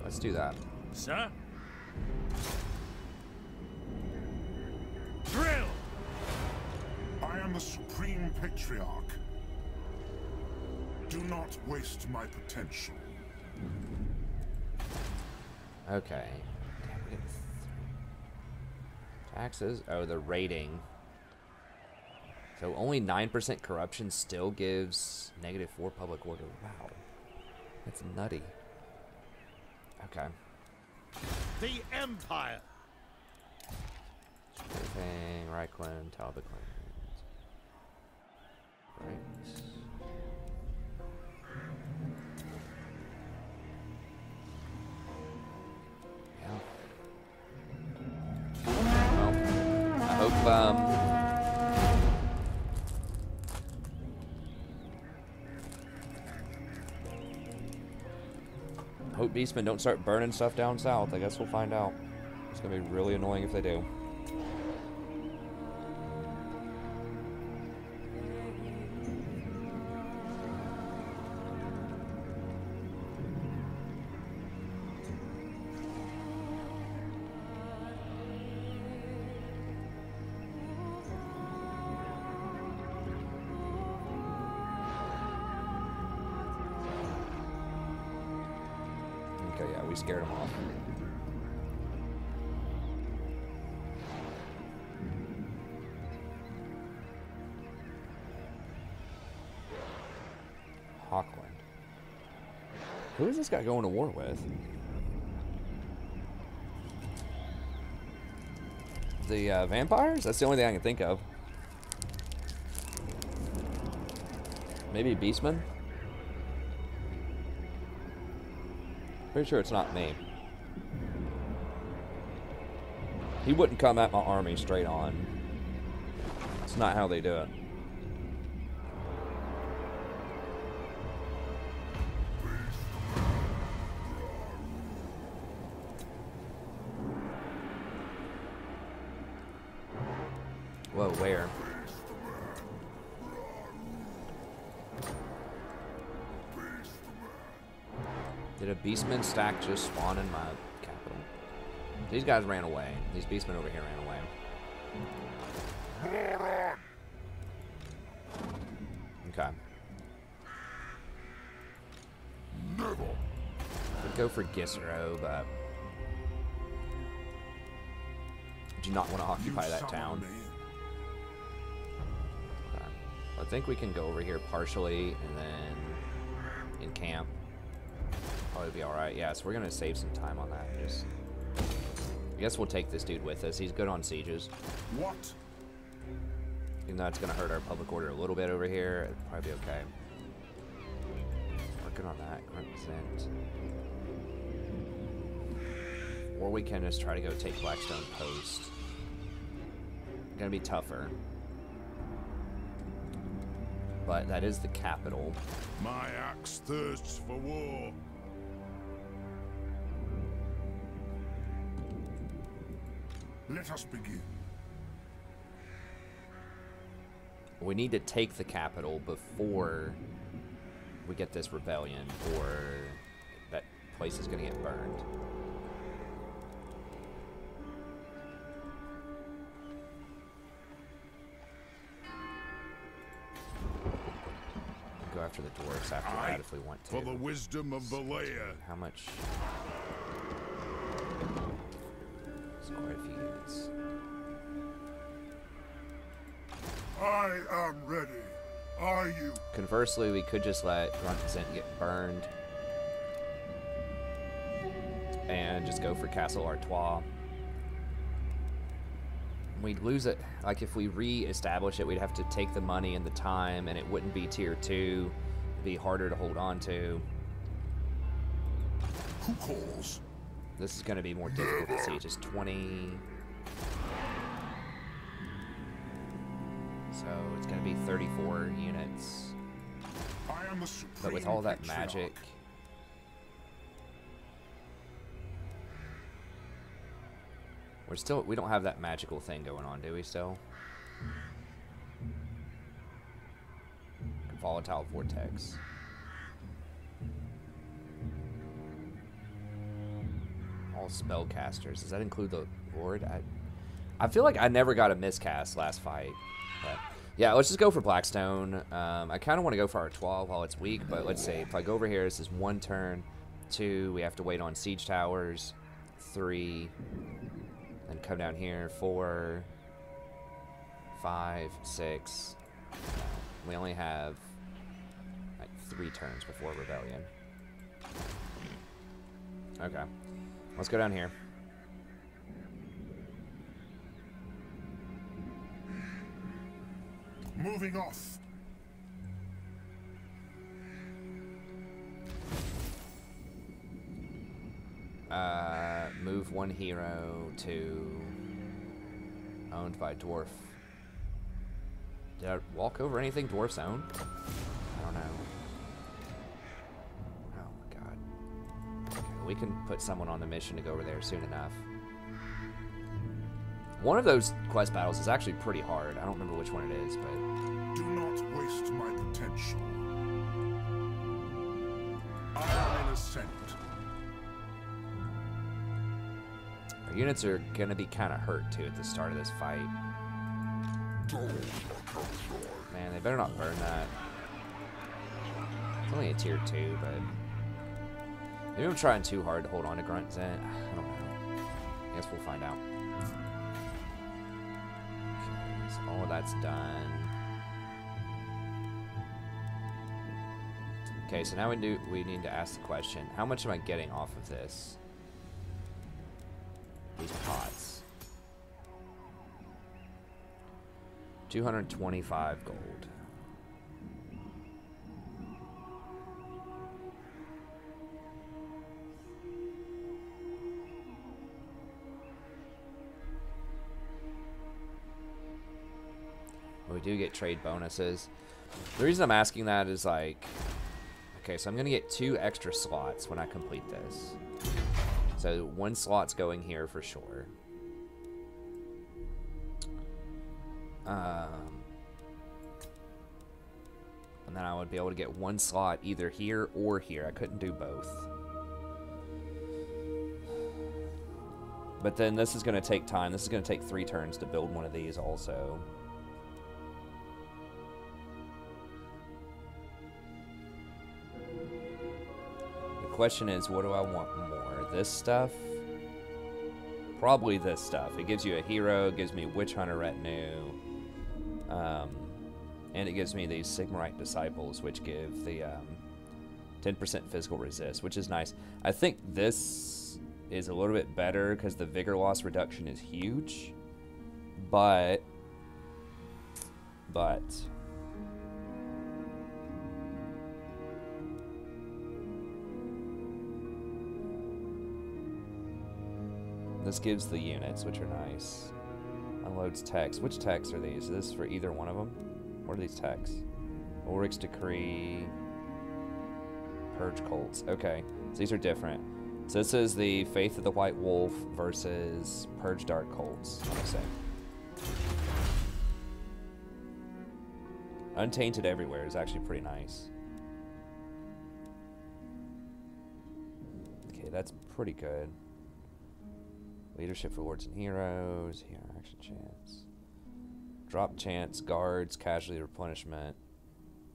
Let's do that. Sir? Drill! I am the Supreme Patriarch. Do not waste my potential. Okay. Damn, we get taxes. Oh, the rating. So only 9% corruption still gives -4 public order. Wow. That's nutty. Okay. The Empire! Everything, Reichland, Talbot Clan. Right. Yeah. Well, I hope, hope Beastmen don't start burning stuff down south. I guess we'll find out. It's gonna be really annoying if they do. Okay, yeah, we scared him off. Hawkland. Who is this guy going to war with? The vampires? That's the only thing I can think of. Maybe Beastmen? Pretty sure it's not me. He wouldn't come at my army straight on. It's not how they do it. Whoa, where? Did a beastman stack just spawn in my capital? These guys ran away. These beastmen over here ran away. Okay. Would go for Gisro, but do not want to occupy that town. Okay. I think we can go over here partially and then in camp. Probably be alright. Yeah, so we're going to save some time on that. Just, I guess we'll take this dude with us. He's good on sieges. What? Even though it's going to hurt our public order a little bit over here, it'll probably be okay. Working on that. Represent. Or we can just try to go take Blackstone Post. Going to be tougher. But that is the capital. My axe thirsts for war. Let us begin. We need to take the capital before we get this rebellion, or that place is going to get burned. Go after the dwarves after that if we want to. For the wisdom of Valea. How much? There's quite a few units. I am ready. Are you? Conversely, we could just let Grunt get burned and just go for Castle Artois. We'd lose it. Like, if we re-establish it, we'd have to take the money and the time, and it wouldn't be tier 2. It'd be harder to hold on to. Who calls? This is going to be more difficult to siege. It's 20. So it's going to be 34 units. I am the supreme But with all that patriarch. magic, we don't have that magical thing going on, do we still? Volatile vortex. All spellcasters. Does that include the Lord? I feel like I never got a miscast last fight. But yeah, let's just go for Blackstone. I kind of want to go for our 12 while it's weak, but let's see. If I go over here, this is 1 turn. 2, we have to wait on siege towers. 3, then come down here. 4, 5, 6. We only have like 3 turns before rebellion. Okay, let's go down here. Moving off. Move 1 hero to owned by dwarf. Did I walk over anything dwarf's own? I don't know. Oh my god. Okay, we can put someone on the mission to go over there soon enough. One of those quest battles is actually pretty hard. I don't remember which one it is, but... Do not waste my potential. I am in ascent. Our units are going to be kind of hurt, too, at the start of this fight. Man, they better not burn that. It's only a tier 2, but... Maybe I'm trying too hard to hold on to Grunt Zent. I don't know. I guess we'll find out. Okay, so all of that's done. Okay, so now we need to ask the question, how much am I getting off of this? These pots. 225 gold. We do get trade bonuses. The reason I'm asking that is like, okay, so I'm gonna get 2 extra slots when I complete this. So 1 slot's going here for sure. And then I would be able to get 1 slot either here or here. I couldn't do both. But then this is going to take time. This is going to take 3 turns to build one of these also. The question is, what do I want more? This stuff? Probably this stuff. It gives you a hero, it gives me Witch Hunter Retinue, and it gives me these Sigmarite Disciples, which give the 10% physical resist, which is nice. I think this is a little bit better because the Vigor loss reduction is huge, but this gives the units, which are nice. Unloads text. Which texts are these? Is this for either one of them? What are these texts? Ulrich's Decree. Purge Cults. Okay, so these are different. So this is the Faith of the White Wolf versus Purge Dark Cults. Let me say. Untainted everywhere is actually pretty nice. Okay, that's pretty good. Leadership for Lords and Heroes. Hero action chance. Drop chance, guards, casualty replenishment.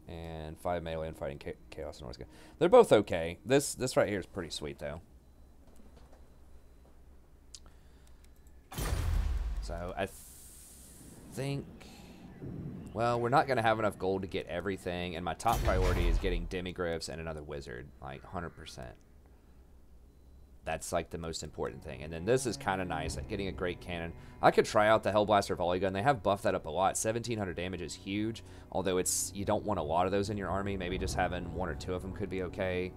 And 5 melee and fighting chaos and North. They're both okay. This right here is pretty sweet though. So I think, well, we're not going to have enough gold to get everything, and my top priority is getting demigryphs and another wizard, like 100%. That's like the most important thing. And then this is kind of nice, like getting a great cannon. I could try out the Hellblaster volley gun. They have buffed that up a lot. 1700 damage is huge, although you don't want a lot of those in your army. Maybe just having 1 or 2 of them could be okay.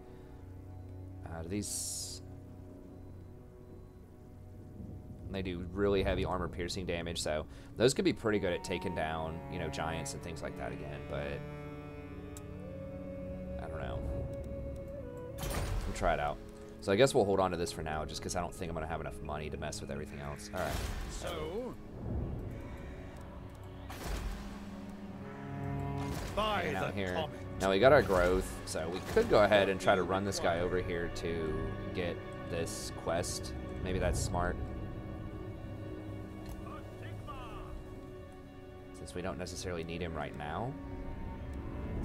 They do really heavy armor piercing damage, so those could be pretty good at taking down, you know, giants and things like that again, but I don't know. We'll try it out. So I guess we'll hold on to this for now, just because I don't think I'm going to have enough money to mess with everything else. All right. So, Hanging out here. Now we got our growth, so we could go ahead and try to run this guy over here to get this quest. Maybe that's smart. Since we don't necessarily need him right now.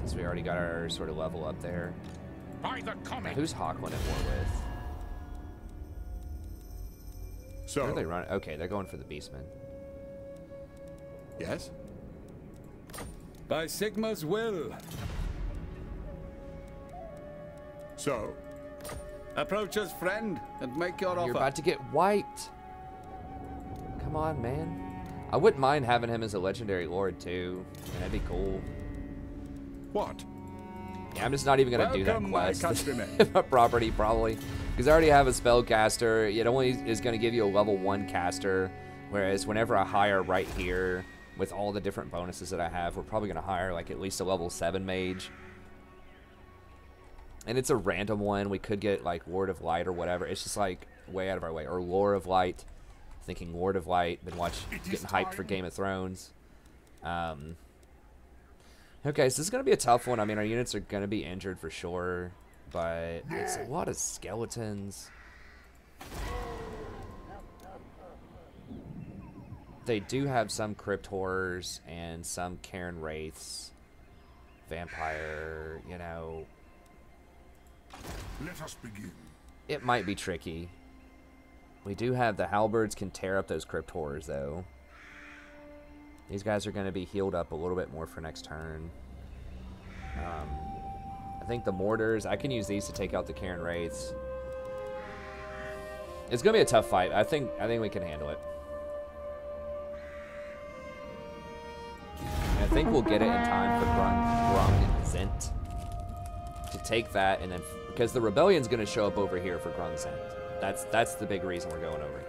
Since we already got our sort of level up there. By the comet. Now, who's Hawkland at war with? So, Where are they running? Okay, they're going for the Beastmen. yes? by Sigma's will. So, Approach us, friend, and make your offer. You're about to get wiped. Come on, man. I wouldn't mind having him as a legendary lord, too. That'd be cool. what? Yeah, I'm just not even going to do that Welcome, my quest. countrymen. My property, probably. Because I already have a spellcaster. It only is going to give you a level 1 caster. Whereas whenever I hire right here, with all the different bonuses that I have, we're probably going to hire like at least a level 7 mage. And it's a random one. We could get like Ward of Light or whatever. It's just like way out of our way. Or Lore of Light. Thinking Ward of Light. Been getting hyped for Game of Thrones. Okay, so this is going to be a tough one. I mean, our units are going to be injured for sure. But it's a lot of skeletons. They do have some Crypt Horrors and some Cairn Wraiths. Vampire, you know. Let us begin. It might be tricky. We do have the halberds can tear up those Crypt Horrors, though. These guys are going to be healed up a little bit more for next turn. I think the mortars, I can use these to take out the Cairn Wraiths. It's going to be a tough fight. I think we can handle it. And I think we'll get it in time for Grungzent to take that, and then because the rebellion's going to show up over here for Grungzent. That's the big reason we're going over here.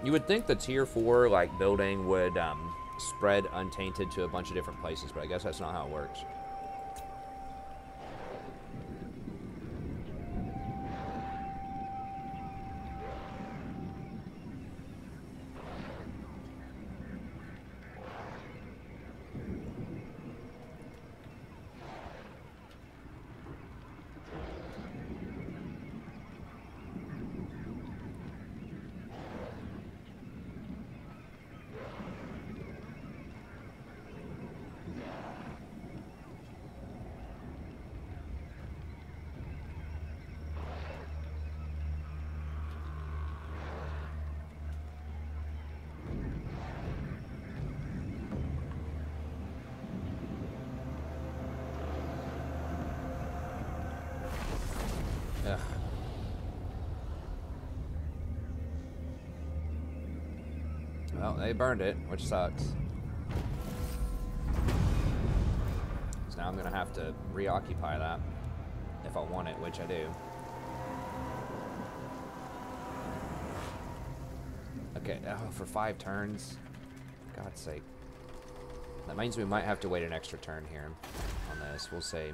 You would think the tier 4 like building would spread Untainted to a bunch of different places, but I guess that's not how it works. Ugh. Well, they burned it, which sucks. So now I'm going to have to reoccupy that if I want it, which I do. Okay, oh, for 5 turns? For God's sake. That means we might have to wait an extra turn here on this. We'll see.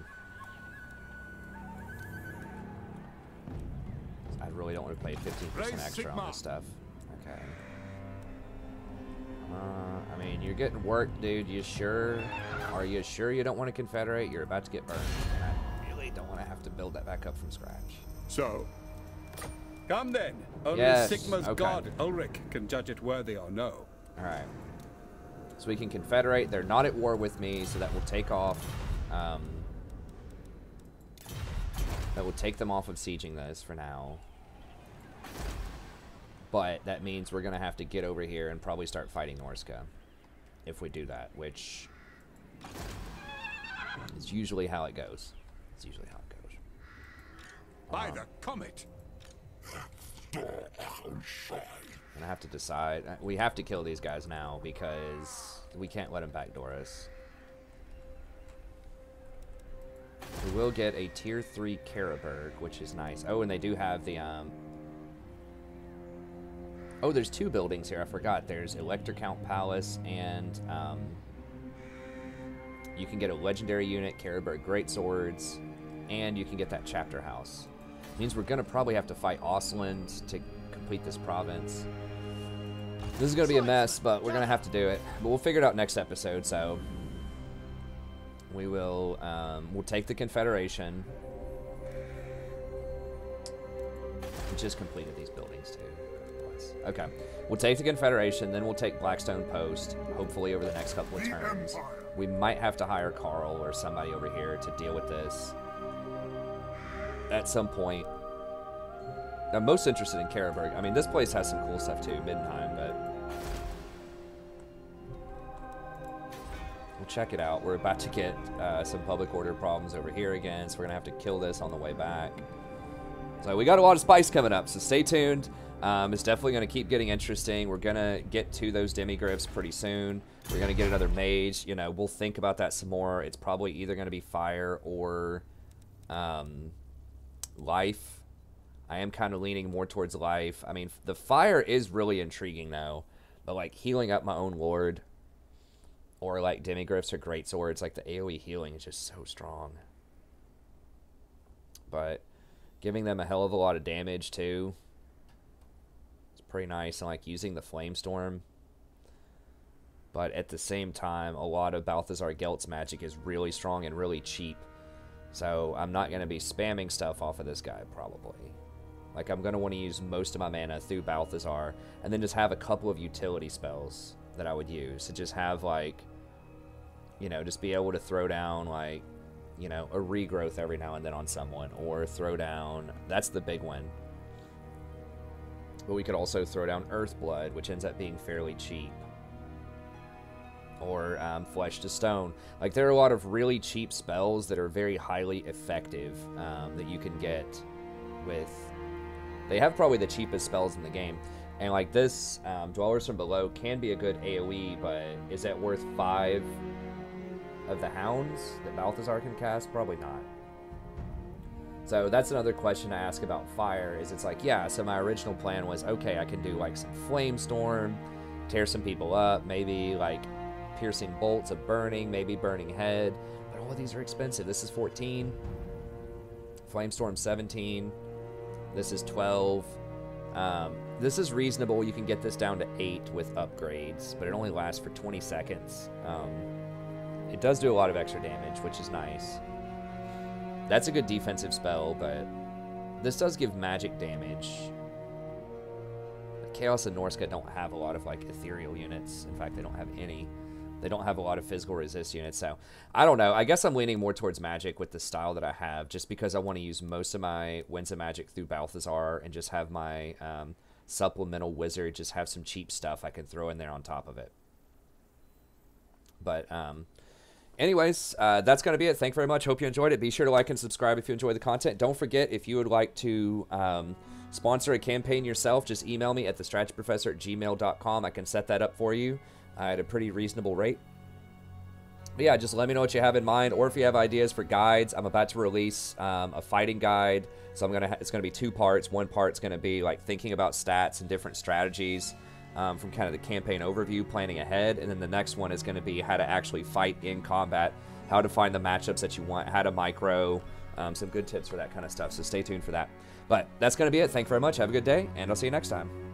I really don't want to pay 15% extra on this stuff. Okay. I mean, you're getting worked, dude. You sure? Are you sure you don't want to confederate? You're about to get burned. And I really don't want to have to build that back up from scratch. So, Come then. Only Yes, Sigma's okay. god, Ulrich, can judge it worthy or no. Alright. So we can confederate. They're not at war with me, so that will take off. That will take them off of sieging this for now. But that means we're going to have to get over here and probably start fighting Norska. If we do that, which is usually how it goes. It's usually how it goes. by the comet. And I have to decide. We have to kill these guys now because we can't let them backdoor us. We will get a tier 3 Karaberg, which is nice. Oh, and they do have the oh, there's 2 buildings here. I forgot. There's Electrocount Palace, and you can get a legendary unit, Karaberg Greatswords, and you can get that chapter house. Means we're gonna probably have to fight Ostland to complete this province. This is gonna be a mess, but we're gonna have to do it. But we'll figure it out next episode. So we will we'll take the Confederation. We just completed these buildings too. Okay, we'll take the Confederation, then we'll take Blackstone Post, hopefully over the next couple of turns. We might have to hire Carl or somebody over here to deal with this at some point. I'm most interested in Karaberg. I mean, this place has some cool stuff too, Middenheim, but we'll check it out. We're about to get some public order problems over here again, so we're gonna have to kill this on the way back. So we got a lot of spice coming up, so stay tuned. It's definitely going to keep getting interesting. We're going to get to those demigryphs pretty soon. We're going to get another mage. You know, we'll think about that some more. It's probably either going to be fire or life. I am kind of leaning more towards life. I mean, the fire is really intriguing, though. But, like, healing up my own lord or, like, demigryphs or greatswords, like, the AoE healing is just so strong. But giving them a hell of a lot of damage, too. Pretty nice, and like using the Flamestorm, but at the same time a lot of Balthasar Gelt's magic is really strong and really cheap, so I'm not going to be spamming stuff off of this guy probably. Like, I'm going to want to use most of my mana through Balthasar and then just have a couple of utility spells that I would use to just have, like, you know, just be able to throw down, like, you know, a regrowth every now and then on someone, or throw down, that's the big one. But we could also throw down Earthblood, which ends up being fairly cheap. Or Flesh to Stone. Like, there are a lot of really cheap spells that are very highly effective that you can get with... They have probably the cheapest spells in the game. And like this, Dwellers from Below can be a good AoE, but is that worth 5 of the Hounds that Balthasar can cast? Probably not. So that's another question I ask about fire, is it's like, yeah, so my original plan was, okay, I can do like some Flamestorm, tear some people up, maybe like Piercing Bolts of Burning, maybe Burning Head, but all of these are expensive. This is 14, Flamestorm 17, this is 12, this is reasonable. You can get this down to 8 with upgrades, but it only lasts for 20 seconds. It does do a lot of extra damage, which is nice. That's a good defensive spell, but this does give magic damage. Chaos and Norska don't have a lot of, like, ethereal units. In fact, they don't have any. They don't have a lot of physical resist units, so I don't know. I guess I'm leaning more towards magic with the style that I have, just because I want to use most of my Winds of Magic through Balthasar and just have my supplemental wizard, just have some cheap stuff I can throw in there on top of it. But, anyways, that's going to be it. Thank you very much. Hope you enjoyed it. Be sure to like and subscribe if you enjoy the content. Don't forget, if you would like to sponsor a campaign yourself, just email me at thestrategyprofessor@gmail.com. I can set that up for you at a pretty reasonable rate. But yeah, just let me know what you have in mind, or if you have ideas for guides. I'm about to release a fighting guide, so it's going to be 2 parts. One part's going to be like thinking about stats and different strategies from kind of the campaign overview, planning ahead, and then the next one is going to be how to actually fight in combat, how to find the matchups that you want, how to micro, some good tips for that kind of stuff. So stay tuned for that. But that's going to be it. Thank you very much. Have a good day, and I'll see you next time.